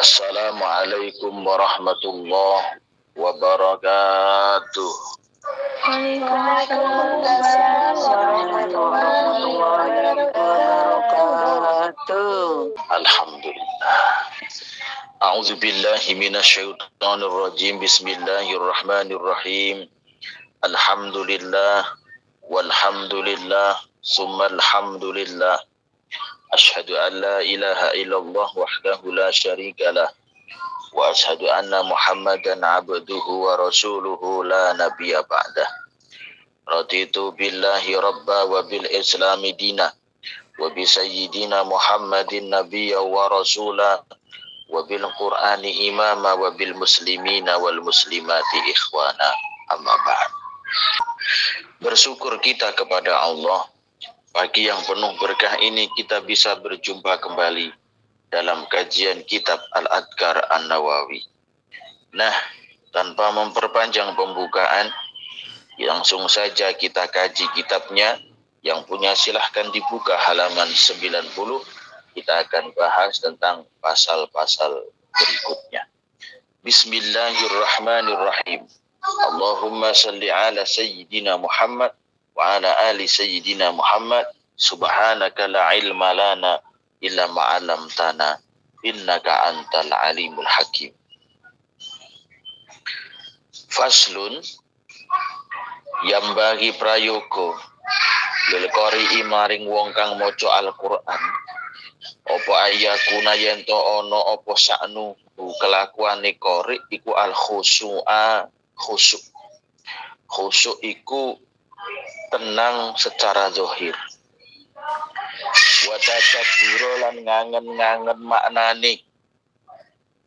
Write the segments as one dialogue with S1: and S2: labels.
S1: Assalamualaikum warahmatullahi wabarakatuh.
S2: Waalaikumsalam warahmatullahi wabarakatuh.
S1: Alhamdulillah. A'udzu billahi minasyaitonir rajim. Bismillahirrahmanirrahim. Alhamdulillah walhamdulillah summa alhamdulillah. Asyhadu an la ilaha illallah wahdahu la syarikalah wa asyhadu anna Muhammadan abduhu wa rasuluhu la nabiyya ba'dah. Raditu billahi rabba wa bil islami dina wa bi sayyidina Muhammadin nabiyya wa rasula wa bil qur'ani imama wa bil muslimina wal muslimati ikhwana, amma ba'd. Bersyukur kita kepada Allah, pagi yang penuh berkah ini kita bisa berjumpa kembali dalam kajian kitab Al-Adhkar An-Nawawi. Nah, tanpa memperpanjang pembukaan, langsung saja kita kaji kitabnya. Yang punya silahkan dibuka halaman 90. Kita akan bahas tentang pasal-pasal berikutnya. Bismillahirrahmanirrahim. Allahumma salli ala Sayyidina Muhammad wa ala ali Sayyidina Muhammad. Subhanaka la ilma lana illa ma'alamtana innaka antal alimul hakim. Faslun yambagi prayoga lil qari maring wong kang maca Al-Qur'an apa ayakuna yento ana apa saknu kelakuane qari iku al-khusyu'a. Khusyuk iku tenang secara zahir. Wa tadabbura lan ngangen-ngangen maknane.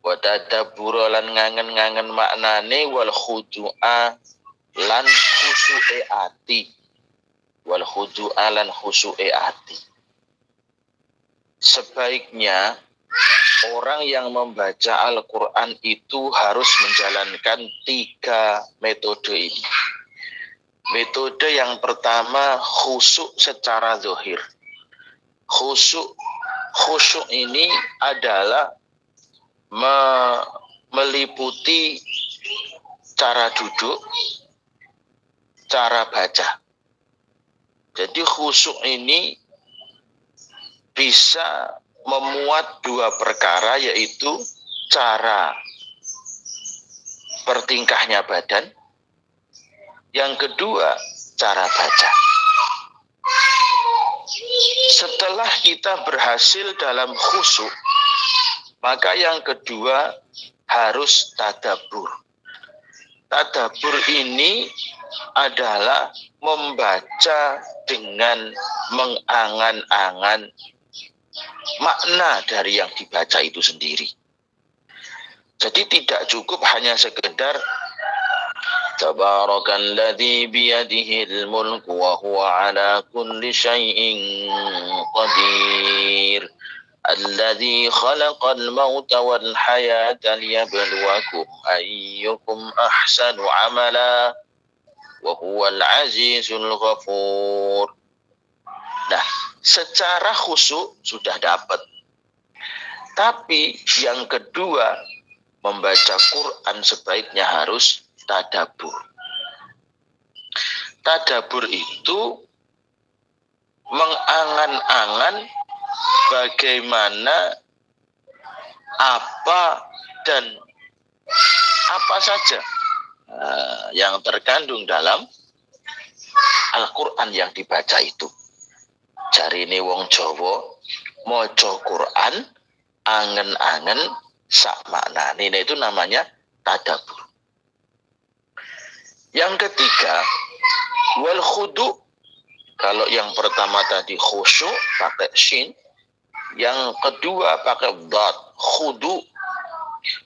S1: Wa tadabbura lan ngangen-ngangen maknane wal khudu'a lan khusyuke ati. Wal khudu'a lan khusyuke ati. Sebaiknya orang yang membaca Al-Quran itu harus menjalankan 3 metode ini. Metode yang pertama khusyuk secara zahir. Khusyuk ini adalah meliputi cara duduk, cara baca. Jadi khusyuk ini bisa memuat 2 perkara, yaitu cara bertingkahnya badan. Yang kedua, cara baca. Setelah kita berhasil dalam khusyuk, maka yang kedua harus tadabbur. Tadabbur ini adalah membaca dengan mengangan-angan makna dari yang dibaca itu sendiri. Jadi tidak cukup hanya sekedar Tabarakalladzi biyadihil mulku wa huwa ala kulli syai'in qadir. Alladzi khalaqal mauta wal hayata liyabluwakum ayyukum ahsanu amala wa huwal azizul ghafur. Nah, secara khusyuk sudah dapat. Tapi yang kedua, membaca Quran sebaiknya harus tadabbur. Tadabbur itu mengangan-angan bagaimana apa dan apa saja yang terkandung dalam Al-Quran yang dibaca itu. Jarine wong Jawa maca Quran angen-angen sak maknane, itu namanya tadabbur. Yang ketiga, wal khudu. Kalau yang pertama tadi khusyuk pakai shin, yang kedua pakai dad, khudu.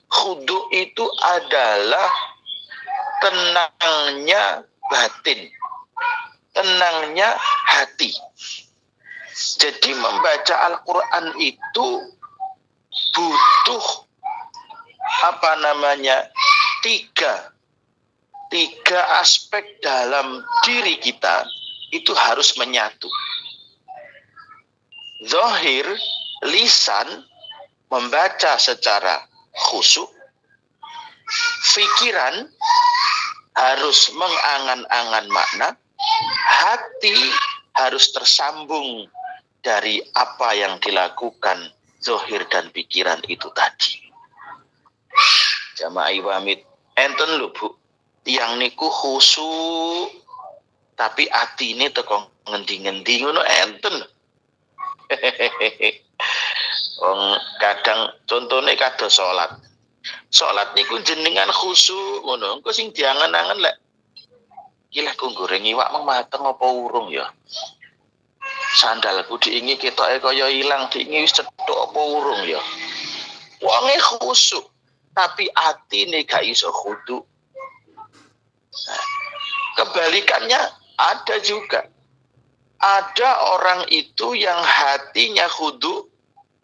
S1: Khudu itu adalah tenangnya batin, tenangnya hati. Jadi membaca Al-Quran itu butuh tiga aspek dalam diri kita itu harus menyatu. Zahir, lisan, membaca secara khusyuk, pikiran harus mengangan-angan makna, hati harus tersambung dari apa yang dilakukan zahir dan pikiran itu tadi. Jamaah wamit, enten lho Bu, yang niku khusyuk tapi atine teko ngendi-ngendi ngono enten. Wong kadang contone kados salat. Salat niku jenengan khusyuk ngono, engko sing diangen-angen lek iki lek goreng iwak mateng apa urung ya. Sandalku diingi ketoke kaya ilang, diingi wis cethuk apa urung ya. Wonge khusyuk tapi atine gak iso khudu. Nah, kebalikannya ada juga. Ada orang itu yang hatinya khudu,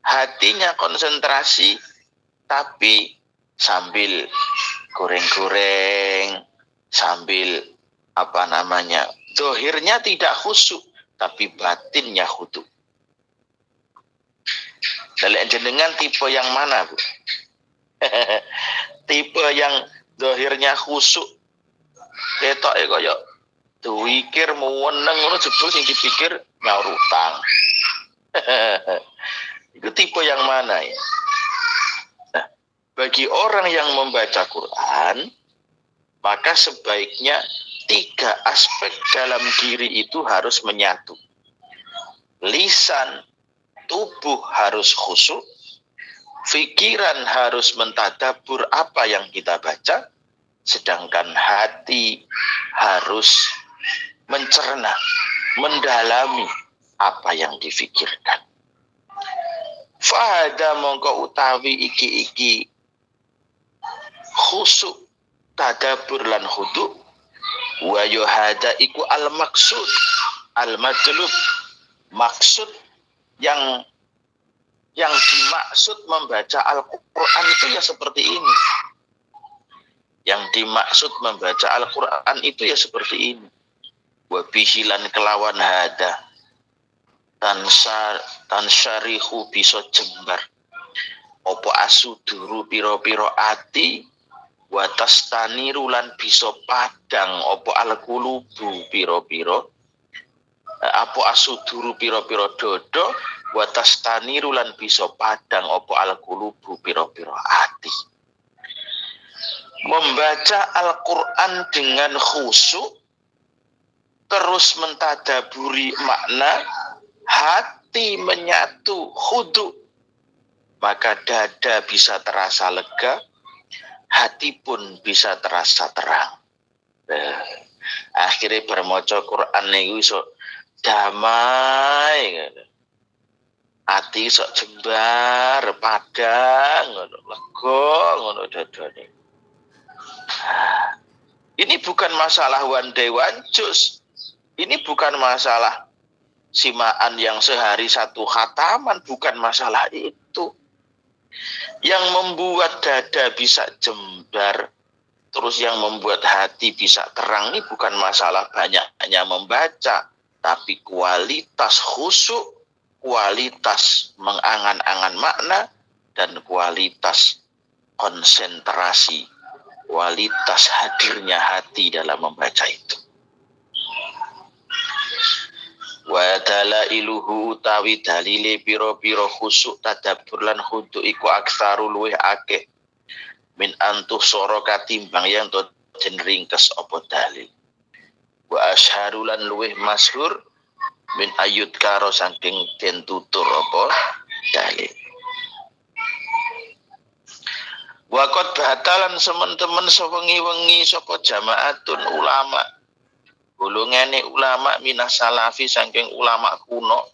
S1: hatinya konsentrasi, tapi sambil goreng-goreng, sambil zahirnya tidak khusyuk, tapi batinnya khudu. Dalek jenengan tipe yang mana, Bu? Tipe yang zahirnya khusyuk, ketoke kaya duwikir muweneng ngono jebul sing dipikir nyaur utang. Itu tipe yang mana ya? Nah, bagi orang yang membaca Quran, maka sebaiknya 3 aspek dalam diri itu harus menyatu. Lisan, tubuh harus khusyuk, pikiran harus mentadabur apa yang kita baca, sedangkan hati harus mencerna, mendalami apa yang difikirkan. Fahada mongko utawi iki khusyuk, tadabur lan khudu, wa yuhada iku al maksud, al madlub, maksud yang dimaksud membaca Al-Quran itu ya seperti ini. Yang dimaksud membaca Al-Quran itu ya seperti ini. Wa bihilan kelawan hada tansyarihu bisa jembar opo asuduru piro-piro ati wa tastaniru lan bisa padang opo al-qulubu piro-piro apo asuduru piro-piro dodo wa tastaniru lan bisa padang opo al-qulubu piro-piro ati. Membaca Al-Quran dengan khusyuk, terus mentadaburi makna, hati menyatu khudu, maka dada bisa terasa lega, hati pun bisa terasa terang. Akhirnya bermaca Quran niku iso damai, hati sok jembar, padang, lega, ngono dadane. Ini bukan masalah one day one juz. Ini bukan masalah simaan yang sehari 1 khataman, bukan masalah itu. Yang membuat dada bisa jembar, terus yang membuat hati bisa terang, ini bukan masalah banyaknya membaca, tapi kualitas khusyuk, kualitas mengangan-angan makna, dan kualitas konsentrasi, kualitas hadirnya hati dalam membaca itu. Wa dalailuhu utawi dalile piro-piro khusyuk tadabbur lan khudu iku aksaru luwih akeh min antuh soro katimbang yang to den ringkes apa dalil. Wa asharu lan luwih masyhur min ayut karo saking den tutur apa dalil. Wakot batalan semen-temen sewengi-wengi sapa jamaatun ulama. Golongane ulama minas salafi saking ulama kuno.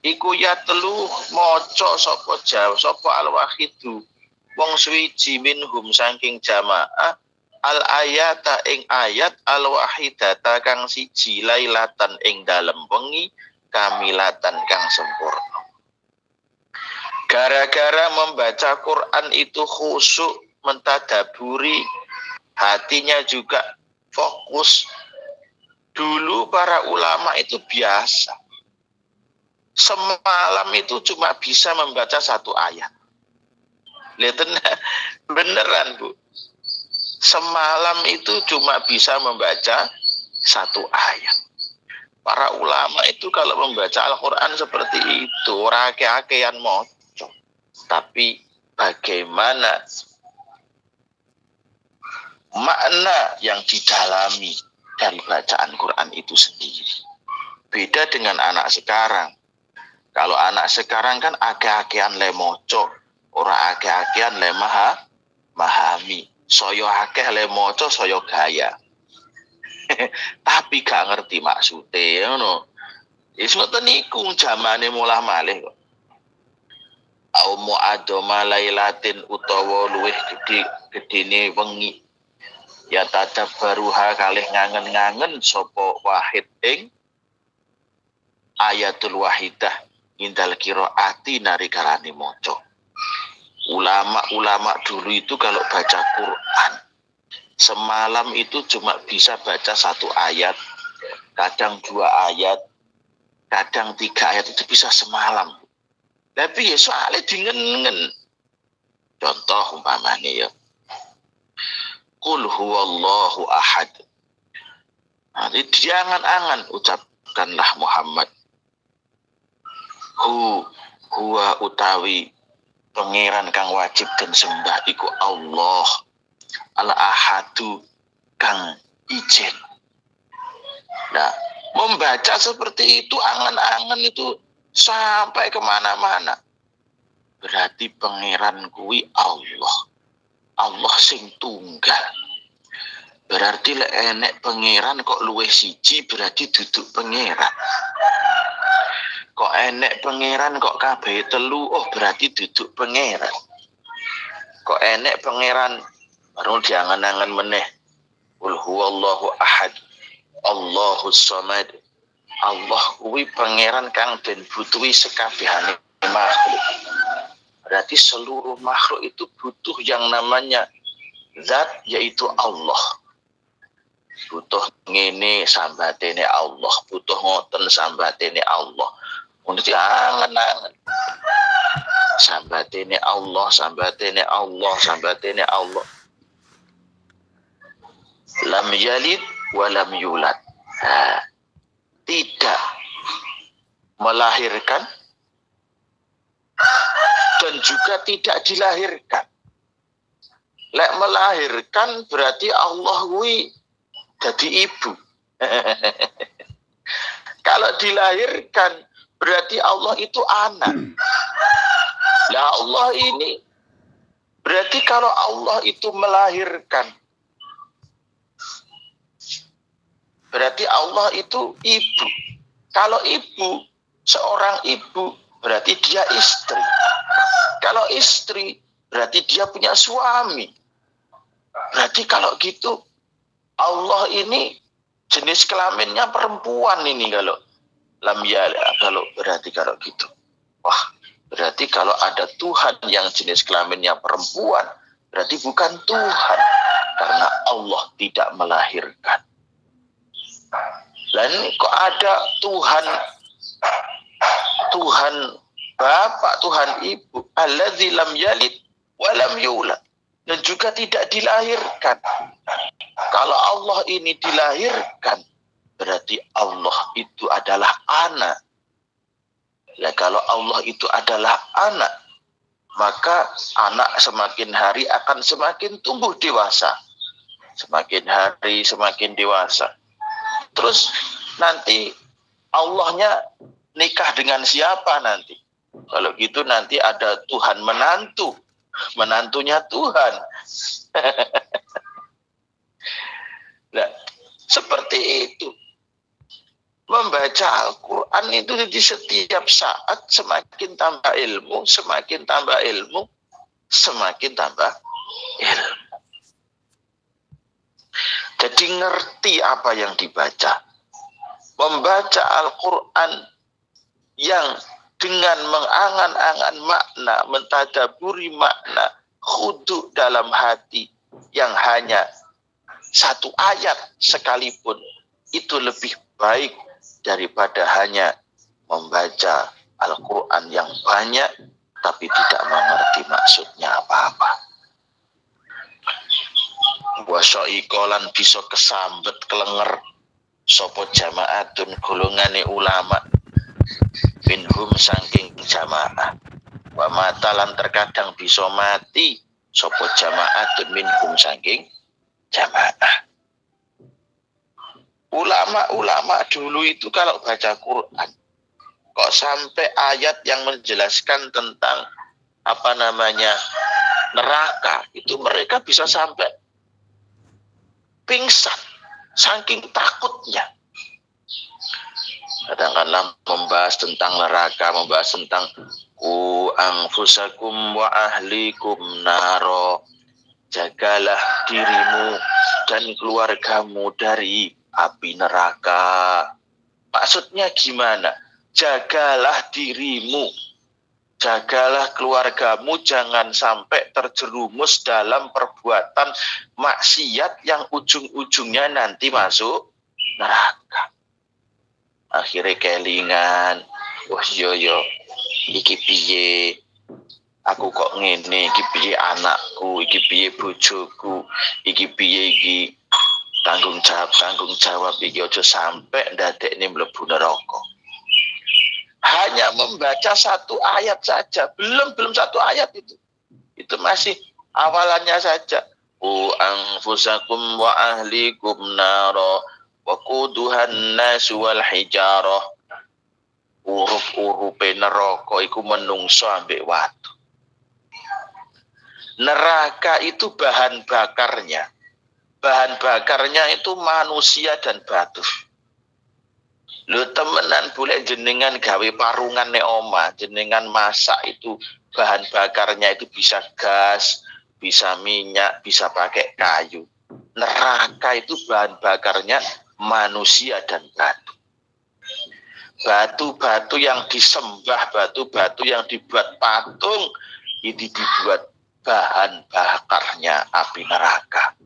S1: Iku ya telu maca sapa al-wahidu wong suwiji minhum saking jamaah al ayata ing ayat al-wahidata kang siji lailatan ing dalem wengi kamilatan kang sempurna. Gara-gara membaca Quran itu khusyuk, mentadaburi, hatinya juga fokus. Dulu para ulama itu biasa. Semalam itu cuma bisa membaca 1 ayat. Lihat beneran Bu. Semalam itu cuma bisa membaca satu ayat. Para ulama itu kalau membaca Al-Quran seperti itu, ake-akean moco. Tapi bagaimana makna yang didalami dari bacaan Quran itu sendiri. Beda dengan anak sekarang. Kalau anak sekarang kan ake-akean le moco, ora ake-akean le mahami. Soyo akeh le moco, soyo gaya. Tapi gak ngerti maksudnya, ngono. Wis ngoten niku jamane mulah malih kok. Au mu'adoma lailatin utawa luwih gedene wengi. Ya tadabbaruha kalih ngangen-ngangen sapa wahid ing ayatul wahidah indal qiraati narikalane maca. Ulama-ulama dulu itu kalau baca Quran semalam itu cuma bisa baca satu ayat, kadang 2 ayat, kadang 3 ayat itu bisa semalam. Tapi ya soalnya dingen-ngen. Contoh umpamanya ya. Qul huwallahu ahad. Nanti jangan-angan ucapkanlah Muhammad. Huwa utawi pangeran kang wajib dan sembah iku Allah. Al-ahadu kang ijen. Nah, membaca seperti itu angan-angan itu sampai kemana-mana. Berarti pangeran kuwi Allah. Allah sing tunggal. Berarti lek enek pangeran kok luwih siji berarti duduk pangeran. Kok enek pangeran kok kabeh telu, oh berarti duduk pangeran. Kok enek pangeran baru diangan-angan meneh. Qul huwallahu ahad. Allahus samad. Allah kuwi pangeran kang den butuhi sekabehane makhluk. Berarti seluruh makhluk itu butuh yang namanya zat, yaitu Allah. Butuh ngene sambatene Allah, butuh ngoten sambatene Allah. Untuk angen-angen. Sambatene Allah, sambatene Allah, sambatene Allah. Lam yalid wa lam yulad. Nah, tidak melahirkan dan juga tidak dilahirkan. Lek melahirkan berarti Allah kuwi jadi ibu. Kalau dilahirkan berarti Allah itu anak. Lah Allah ini berarti kalau Allah itu melahirkan berarti Allah itu ibu. Kalau ibu, seorang ibu berarti dia istri. Kalau istri berarti dia punya suami. Berarti kalau gitu Allah ini jenis kelaminnya perempuan ini kalau kalau berarti kalau gitu. Wah, berarti kalau ada Tuhan yang jenis kelaminnya perempuan berarti bukan Tuhan karena Allah tidak melahirkan. Dan kok ada Tuhan Bapak, Tuhan Ibu, alladzi lam yalid wa lam yulad, dan juga tidak dilahirkan. Kalau Allah ini dilahirkan, berarti Allah itu adalah anak. Ya, kalau Allah itu adalah anak, maka anak semakin hari akan semakin tumbuh dewasa. Semakin hari semakin dewasa. Terus nanti Allahnya nikah dengan siapa nanti? Kalau gitu nanti ada Tuhan menantu, menantunya Tuhan. Nah, seperti itu. Membaca Al-Quran itu di setiap saat semakin tambah ilmu, semakin tambah ilmu, semakin tambah ilmu. Jadi ngerti apa yang dibaca. Membaca Al-Quran yang dengan mengangan-angan makna, mentadaburi makna, khudu dalam hati yang hanya satu ayat sekalipun, itu lebih baik daripada hanya membaca Al-Quran yang banyak tapi tidak mengerti maksudnya apa-apa. apa. Wasyaikolan bisa kesambet kelenger sopo jamaatun golongane ulama minhum saking jamaah. Wa matalan terkadang bisa mati sopo jamaatun minhum saking jamaah. Ulama-ulama dulu itu kalau baca Quran kok sampai ayat yang menjelaskan tentang neraka itu mereka bisa sampai pingsan saking takutnya. Kadang-kadang membahas tentang neraka, membahas tentang anfusakum wa ahlikum naro, jagalah dirimu dan keluargamu dari api neraka. Maksudnya gimana? Jagalah dirimu, jagalah keluargamu, jangan sampai terjerumus dalam perbuatan maksiat yang ujung-ujungnya nanti masuk neraka. Akhirnya kelingan, wah yo, iki piye, aku kok ngene, iki piye anakku, iki piye bojoku, iki piye iki tanggung jawab iki aja sampai ndadekne mlebu neraka. Hanya membaca satu ayat saja, belum satu ayat itu masih awalannya saja. Anfusakum wa ahlikum naro wa quduhan nas wal hijarah. Urup-urupe neraka iku menungso ambek watu. Neraka itu bahan bakarnya. Bahan bakarnya itu manusia dan batu. Lu temenan boleh jenengan gawe parungan nek oma, jenengan masak itu bahan bakarnya itu bisa gas, bisa minyak, bisa pakai kayu. Neraka itu bahan bakarnya manusia dan batu. Batu-batu yang disembah, batu-batu yang dibuat patung, itu dibuat bahan bakarnya api neraka.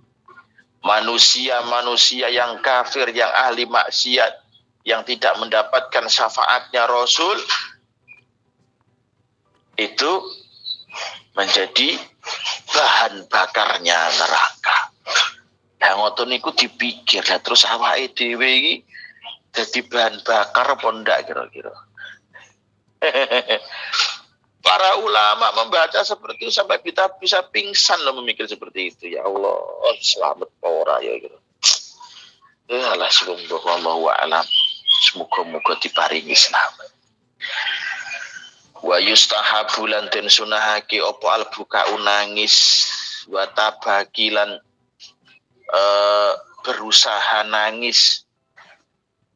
S1: Manusia-manusia yang kafir, yang ahli maksiat, yang tidak mendapatkan syafaatnya Rasul, itu menjadi bahan bakarnya neraka. Yang ngoten niku dipikir, terus awake dhewe iki dadi bahan bakar apa ndak kira-kira. Para ulama membaca seperti itu sampai kita bisa pingsan loh memikir seperti itu. Ya Allah, selamat ora ya gitu. Allah subhanahu wa ta'ala. Semoga-moga diparingi selamat. Wa yustahabu lan den sunahake apa albuka nangis wa tabakilan berusaha nangis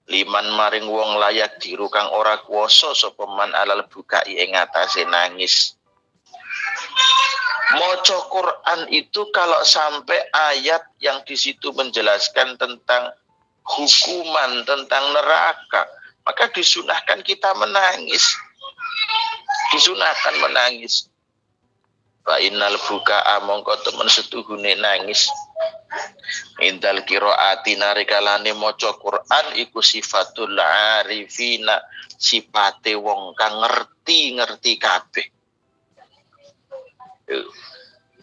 S1: liman maring wong layak diru kang ora kuwasa sapa man alal bukai ing atase nangis. Maca Quran itu kalau sampai ayat yang di situ menjelaskan tentang hukuman, tentang neraka, maka disunahkan kita menangis. Disunahkan menangis. Fa innal bukaa mongko temen setuhune nangis. Indal qiraati narikalane maca Quran iku sifatul arifina, sipate wong kang ngerti kabeh.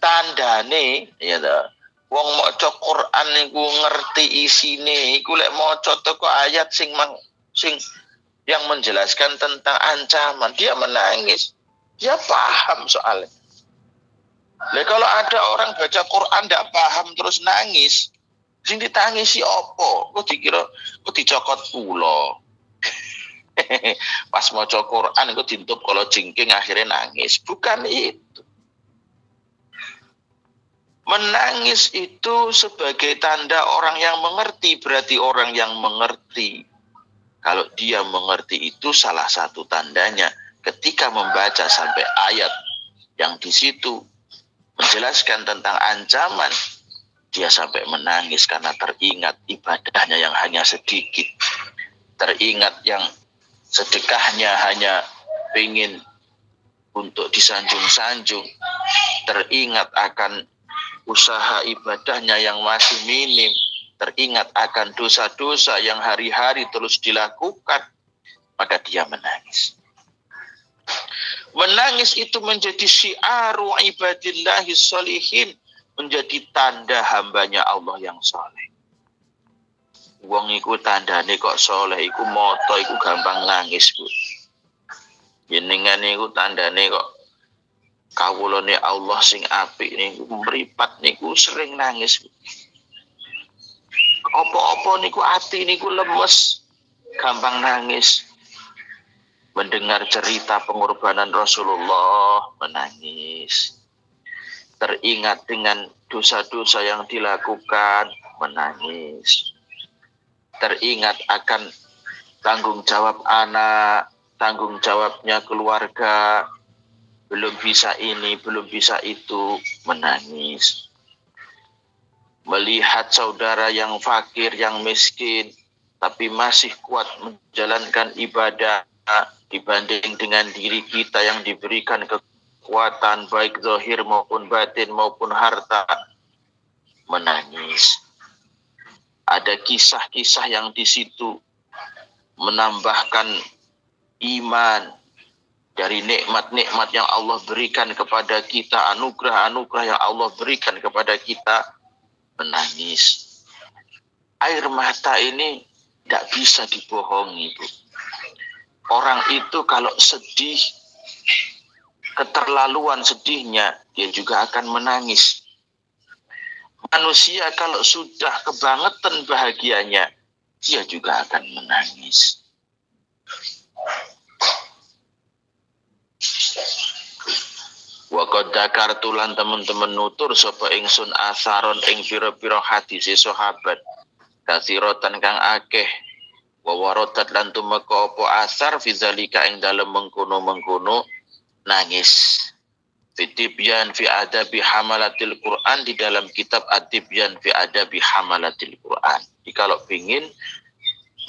S1: Tandane ya ta, wong maca Quran niku ngerti isine, iku lek maca teko ayat sing yang menjelaskan tentang ancaman, dia menangis. Dia paham soalnya. Lah kalau ada orang baca Quran ndak paham terus nangis, sing ditangisi opo? Kok dikira kok dicokot pula. Pas maca Quran kok dintup kalau jengking akhirnya nangis. Bukan itu. Menangis itu sebagai tanda orang yang mengerti, berarti orang yang mengerti. Kalau dia mengerti itu salah satu tandanya ketika membaca sampai ayat yang di situ menjelaskan tentang ancaman, dia sampai menangis karena teringat ibadahnya yang hanya sedikit, teringat yang sedekahnya hanya ingin untuk disanjung-sanjung, teringat akan usaha ibadahnya yang masih minim, teringat akan dosa-dosa yang hari-hari terus dilakukan, maka dia menangis. Menangis itu menjadi syiaru ibadillahi sholihin, menjadi tanda hambanya Allah yang soleh. Wong iku tandane kok soleh iku moto iku gampang nangis, Bu. Jenengan niku tandane kok kawulane Allah sing apik niku mripat niku sering nangis, Bu. Apa-apa niku ati niku lemes, gampang nangis. Mendengar cerita pengorbanan Rasulullah menangis. Teringat dengan dosa-dosa yang dilakukan menangis. Teringat akan tanggung jawab anak, tanggung jawabnya keluarga, belum bisa ini, belum bisa itu, menangis. Melihat saudara yang fakir, yang miskin, tapi masih kuat menjalankan ibadah dibanding dengan diri kita yang diberikan kekuatan baik zahir maupun batin maupun harta, menangis. Ada kisah-kisah yang di situ menambahkan iman dari nikmat-nikmat yang Allah berikan kepada kita, anugerah-anugerah yang Allah berikan kepada kita, menangis. Air mata ini tidak bisa dibohongi, Bu. Orang itu kalau sedih, keterlaluan sedihnya, dia juga akan menangis. Manusia kalau sudah kebangetan bahagianya, dia juga akan menangis. Wa qad dzakartu lan teman-teman nutur sapa ingsun asaron ing pira-pira hadis sahabat kasiratan kang akeh wa waradat lan tumeka apa asar fizalika ing dalem mengkono-mengkono nangis. Tibyan fi adabi hamalatil Quran, di dalam kitab At-Tibyan fi adabi hamalatil Quran. Jadi kalau ingin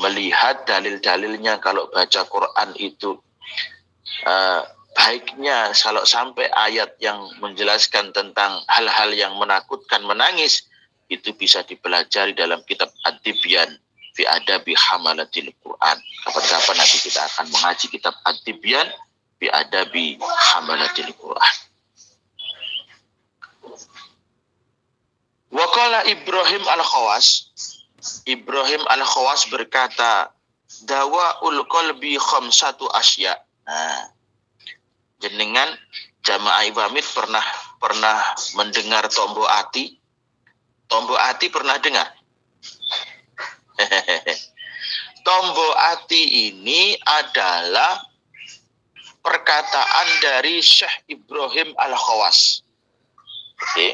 S1: melihat dalil-dalilnya kalau baca Quran itu baiknya kalau sampai ayat yang menjelaskan tentang hal-hal yang menakutkan menangis itu bisa dipelajari dalam kitab At-Tibyan fi adabi hamalatil Quran. Kapan-kapan nanti kita akan mengaji kitab At-Tibyan fi adabi hamalatil Quran. Waqala Ibrahim Al-Khawas, Ibrahim Al-Khawas berkata, dawaul qalbi khamsatu asya. Nah, jenengan jamaah Iwamid pernah mendengar tombo ati? Tombo ati pernah dengar? Tombo ati ini adalah perkataan dari Syekh Ibrahim Al-Khawas. Oke.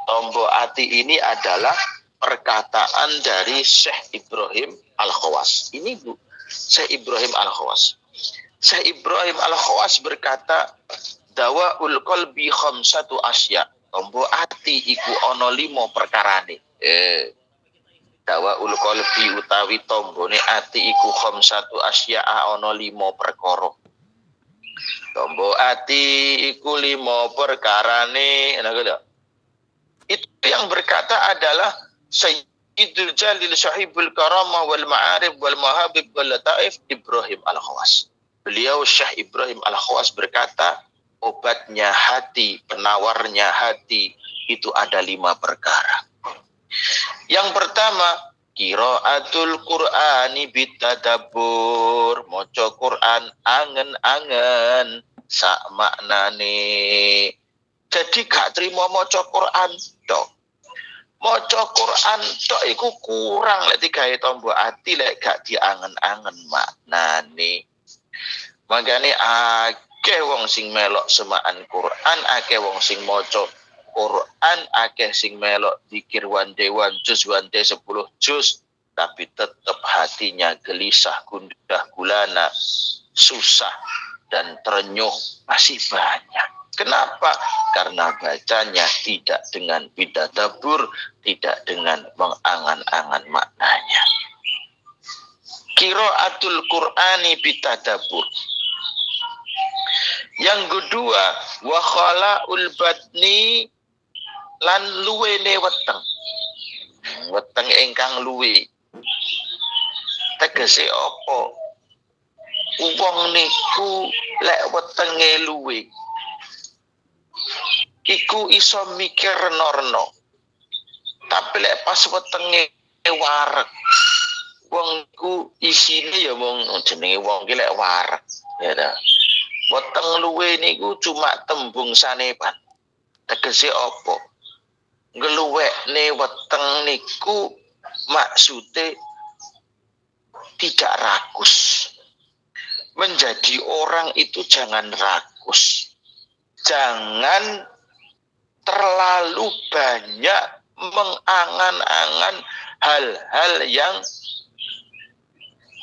S1: Tombo ati ini adalah perkataan dari Syekh Ibrahim Al-Khawas. Ini Bu, Syekh Ibrahim Al-Khawas. Syekh Ibrahim Al-Khawas berkata, dawaul qalbi khamsatu asya. Tombo ati iku ana 5 perkarane. Dawaul qalbi utawi tombone ati iku khamsatu asya ana 5 perkara. Tombo ati iku 5 perkarane. Itu yang berkata adalah Sayyidul Jalil Sahibul Karamah wal Ma'arif wal Mahabib wal Lataif Ibrahim Al-Khawas. Beliau Syekh Ibrahim Al-Khawas berkata, obatnya hati, penawarnya hati itu ada 5 perkara. Yang pertama, qiraatul Qur'ani bitadabbur, maca Quran angen-angen sak maknane. Jadi gak terima maca Quran tok. Maca Quran tok iku kurang lek digawe tombo ati lek gak diangen-angen maknane. Makane akeh wong sing melok semaan Quran, akeh wong sing maca Quran, akeh sing melok zikir wandewan juz wande 10 juz, tapi tetap hatinya gelisah, gundah gulana, susah dan terenyuh masih banyak. Kenapa? Karena bacanya tidak dengan bitadabbur, tidak dengan mengangan-angan maknanya. Qiraatul Qur'ani bitadabbur. Yang kedua, wa khala'ul batni lan luwene weteng. Weteng ingkang luwe. Tegese apa? Wong niku lek wetenge luwe iku iso mikir reno-reno. Tapi lek pas wetenge wareg wong ku isine ya wong jenenge wong ki lek wareg ya ta. Weteng luwe niku cuma tembung sanepan. Tegese apa? Ngeluwekne weteng niku maksude tidak rakus. Menjadi orang itu jangan rakus. Jangan terlalu banyak mengangan-angan hal-hal yang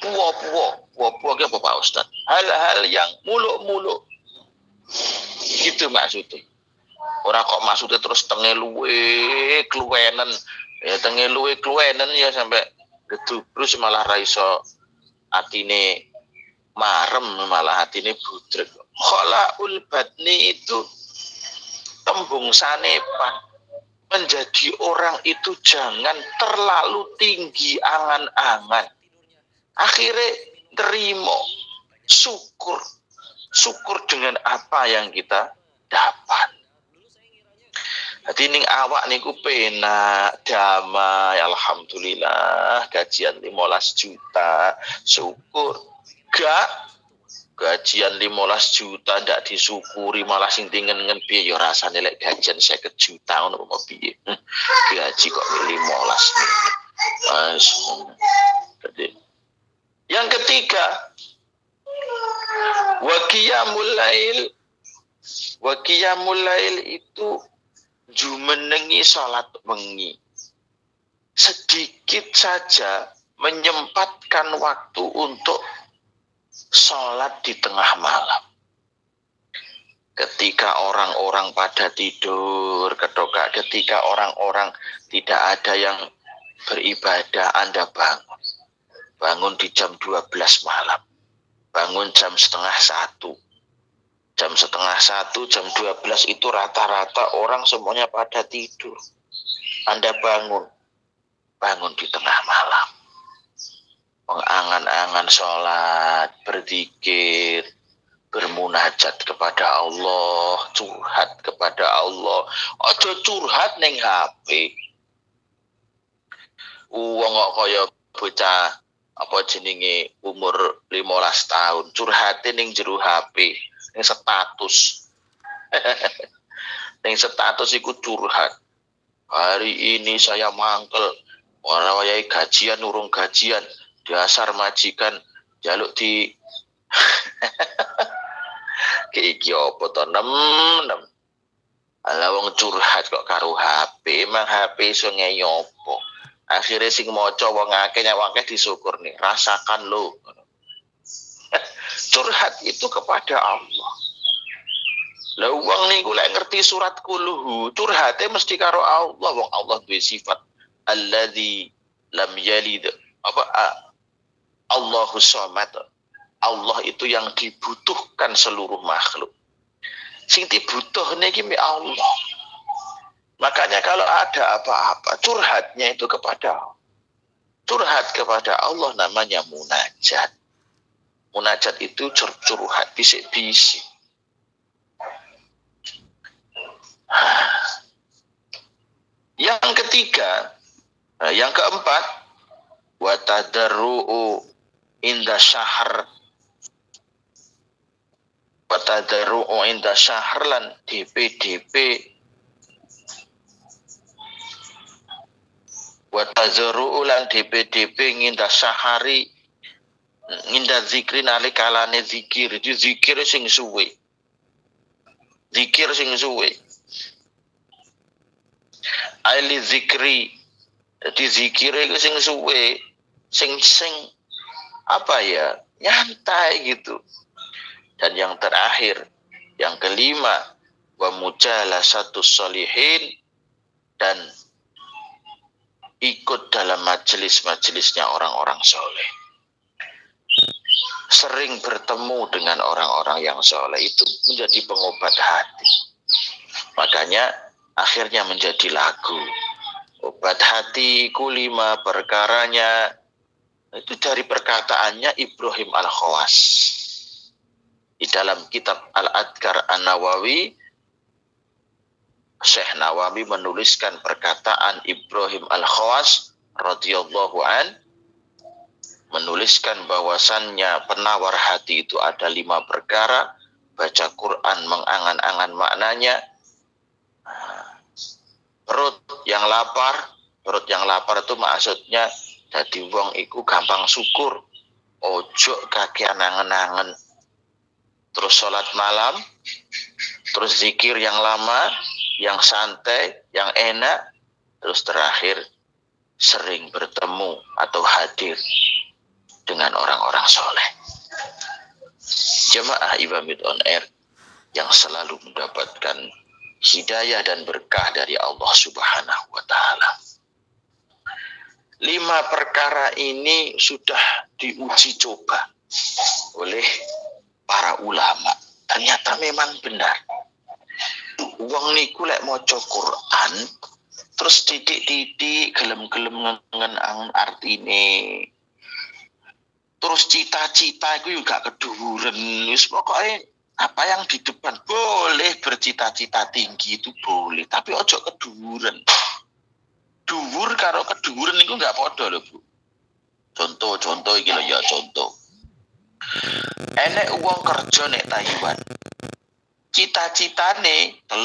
S1: puo-puo. Puo-puo apa Pak Ustadz? Hal-hal yang muluk-muluk. Gitu maksudnya. Orang kok maksudnya terus tenge luwe kluwenen. Ya tenge luwe kluwenen ya sampai gedubros malah raiso atine marem malah hatine budrek. Kholaul batni itu tembung sanepan. Menjadi orang itu jangan terlalu tinggi angan-angan. Akhirnya terima, syukur dengan apa yang kita dapat. Hati ning awak niku penak, damai, alhamdulillah, gajian 15 juta, syukur. Gak gajian 15 juta ndak disyukuri malah sing dingen-ngen piye ya rasane lek gajian 50 juta ngono apa piye. Gaji kok 15. Mas. Yang ketiga, wa qiyamul lail itu jumenengi salat wengi. Sedikit saja menyempatkan waktu untuk sholat di tengah malam. Ketika orang-orang pada tidur, ketika orang-orang tidak ada yang beribadah, Anda bangun. Bangun di jam 12 malam. Bangun jam setengah 1. Jam setengah 1, jam 12 itu rata-rata orang semuanya pada tidur. Anda bangun. Bangun di tengah malam. Mengangan-angan sholat, berzikir, bermunajat kepada Allah, curhat kepada Allah. Ojo curhat neng HP. Wong kok kaya bocah apa jenenge umur 15 tahun, curhate ning jero HP, ning status. Ning status iku curhat. Hari ini saya mangkel, ora wayahe gajian urung gajian. Dasar majikan jaluk di iki apa to nem. Ala wong curhat kok karo HP, emang HP iso ngeyopo. Akhirnya sing maca wong akeh nyawake disyukur nih, rasakan lo. Curhat itu kepada Allah. Lah wong niku lek ngerti surat Qulhu, curhate mesti karo Allah. Wong Allah duwe sifat alladzi lam yalid apa Allahus Samad. Allah itu yang dibutuhkan seluruh makhluk. Sing dibutuhne iki Allah. Makanya kalau ada apa-apa, curhatnya itu kepada Allah. Curhat kepada Allah namanya munajat. Munajat itu curhat bisik-bisik. Yang ketiga, yang keempat, wa tadarru'u inda syahr. Wa tadarru'u inda syahr lan DP wa tadarru'u lan DP nginda syahari nginda zikri nalikalane zikir. Itu zikir sing suwe. Zikir sing suwe. Aili zikri. Jadi zikir itu sing suwe, sing apa ya, nyantai gitu. Dan yang terakhir, yang kelima, wa mujalasatus sholihin, dan ikut dalam majelis-majelisnya orang-orang soleh. Sering bertemu dengan orang-orang yang soleh itu menjadi pengobat hati. Makanya akhirnya menjadi lagu. Obat hatiku 5 perkaranya. Itu dari perkataannya Ibrahim Al-Khawas. Di dalam kitab Al-Adhkar An-Nawawi, Syekh Nawawi menuliskan perkataan Ibrahim Al-Khawas radhiyallahu an, menuliskan bahwasannya penawar hati itu ada 5 perkara: baca Quran mengangan-angan maknanya, perut yang lapar itu maksudnya dadi wong iku gampang syukur, ojo kakean angen-angen, terus sholat malam, terus zikir yang lama, yang santai, yang enak, terus terakhir sering bertemu atau hadir dengan orang-orang soleh. Jemaah Ibamid on Air yang selalu mendapatkan hidayah dan berkah dari Allah Subhanahu wa Ta'ala. 5 perkara ini sudah diuji coba oleh para ulama. Ternyata memang benar. Wong niku lek maca Quran terus titik-titik gelem-gelem ngenangan artine. Terus cita-cita itu juga keduren. Wis pokoke apa yang di depan boleh bercita-cita tinggi itu boleh, tapi ojo keduren. Dhuwur karo keduren niku enggak padha lho, Bu. Contoh iki lho ya contoh. Enek wong kerja nek Taiwan. Cita-citane 3,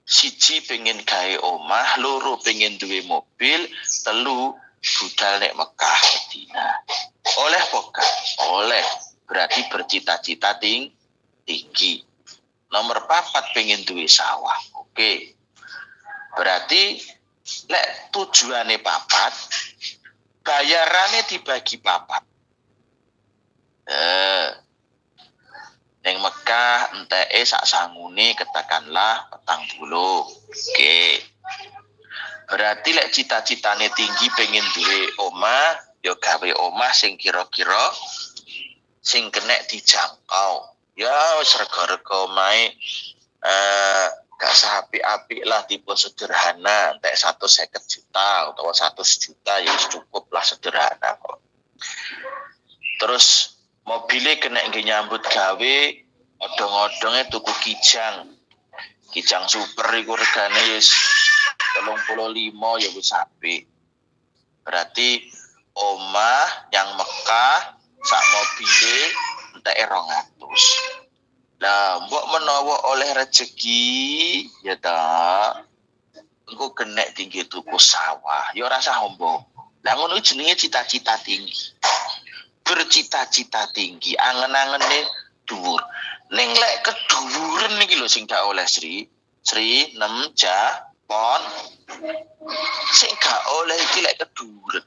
S1: 1 pengen gawe omah, 2 pengen duwe mobil, 3 budal nek Mekah Madinah. Oleh poka? Oleh. Berarti bercita-cita tinggi. Nomor 4 pengen duwe sawah. Oke. Berarti lek tujuane 4, bayarane dibagi 4. Neng Mekah enteke sak sangune katakanlah 40. Oke. Berarti lek cita-citane tinggi pengen duwe omah, ya gawe omah sing kira-kira sing kenek dijangkau. Ya wis rega-rega omahe gak seapik-apik lah, tipe sederhana, entek 150 juta atau 100 juta ya cukup lah, sederhana kok. Terus mobilnya kena nyambut gawe, odong-odongnya tuku kijang super iku regane wis 35 ya wis apik. Berarti omah yang Mekah sak mobile entek 200. Lah mbok menawa oleh rezeki ya ta, engko kena tinggi tuku sawah, ya ora usah ombo. Lah ngono jenenge cita-cita tinggi. Bercita-cita tinggi, angen-angene dhuwur. Ning lek keduwuren iki lho sing gak oleh Sri Japon. Sing gak oleh iki lek keduwuren.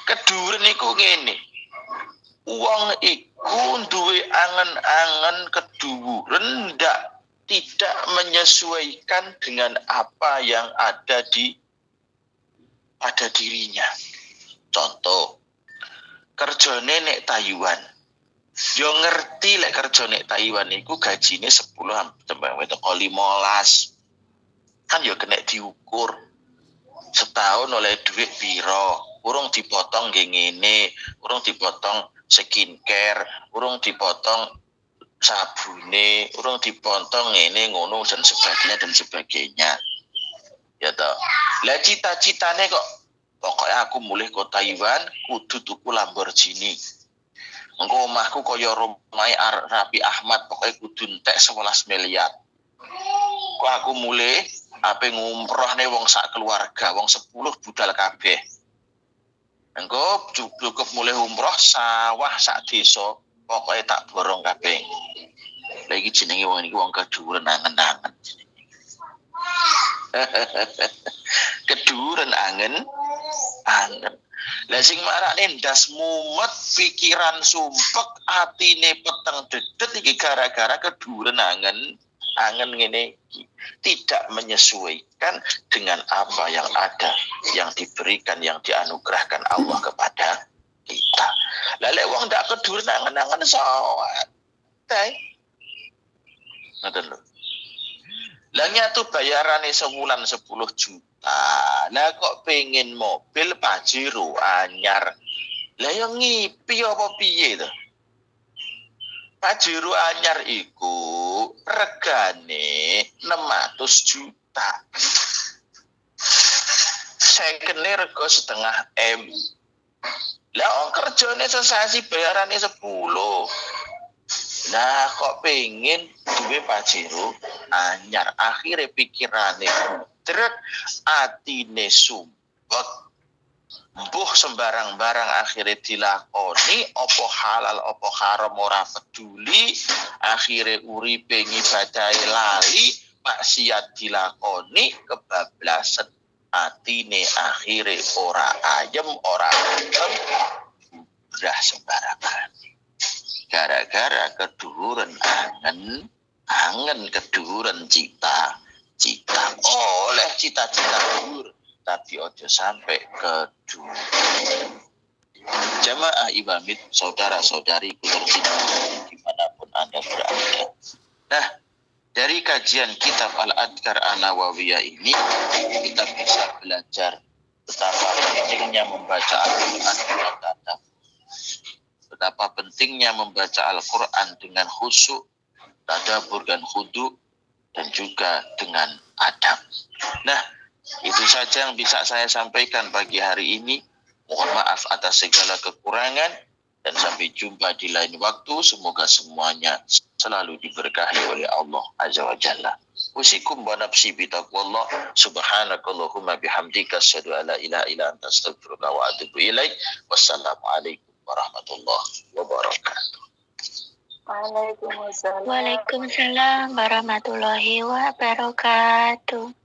S1: Keduwuren iku ngene. Wong iku duwe angen-angen keduwuren tidak menyesuaikan dengan apa yang ada pada dirinya. Contoh, kerjane nek Taiwan. Yo ngerti lek kerja nek Taiwan iku gajine 10 sampai 15. Kan yo kena diukur. Setahun oleh duit piro, urung dipotong nggih ngene, urung dipotong skincare, urung dipotong sabune, urung dipotong ngene ngono dan sebagainya. Ya toh. Lah cita-citane kok pokoknya aku mulih ke Taiwan kudu tuku Lamborghini. Engko omahku kaya omahe Rapi Ahmad, pokoknya kudu entek 11 miliar. Kok aku mulih ape ngumrohne wong sak keluarga, wong 10 budal kabeh. Engko cukup mulih umroh sawah sak desa, pokoknya tak borong kabeh. Lah iki jenenge wong iki wong keduren angen-angen. Keduren angen. Lah sing marane ndas mumet, pikiran sumpek, atine peteng dedet iki gara-gara keduren angen ngene iki. Tidak menyesuaikan dengan apa yang ada, yang diberikan, yang dianugerahkan Allah kepada kita. Lah lek wong ndak keduren angen-angen sawat. Ngoten lho. Lah nyatu bayarane sebulan 10 juta. Lah kok pengen mobil Pajero anyar. Lah yang ngipi apa piye to? Pajero anyar iku regane 600 juta. Second rego setengah M. Lah wong kerjane sesasi bayarane 10. Nah kok pengen duwe Pajero anyar, akhirnya pikirane truk atine sumpek. Mbuh sembarang barang akhirnya dilakoni, opo halal opo haram ora peduli, akhirnya uripe ngibadahi lali, maksiat dilakoni, kebablasan atine akhirnya ora ayem, ora adem, udah sembarangan. Gara-gara keduren angen keduren cita oleh cita-cita dur. Tapi ojo sampai keduren. Jamaah Ibamit, saudara-saudariku tercinta dimanapun Anda berada. Nah, dari kajian kitab Al-Adhkar An-Nawawiyah ini kita bisa belajar betapa pentingnya membaca Al-Quran dengan adab, betapa pentingnya membaca Al-Quran dengan khusyuk, tadabbur dan khudu, dan juga dengan adab. Nah, itu saja yang bisa saya sampaikan pagi hari ini. Mohon maaf atas segala kekurangan dan sampai jumpa di lain waktu. Semoga semuanya selalu diberkahi oleh Allah Azza wa Jalla. Usikum wa nafsi bitaqwallah. Subhanakallahumma bihamdika asyhadu an la ilaha illa anta astaghfiruka wa atubu ilaik. Wassalamualaikum warahmatullahi wabarakatuh.
S2: Waalaikumsalam.
S3: Waalaikumsalam warahmatullahi wabarakatuh.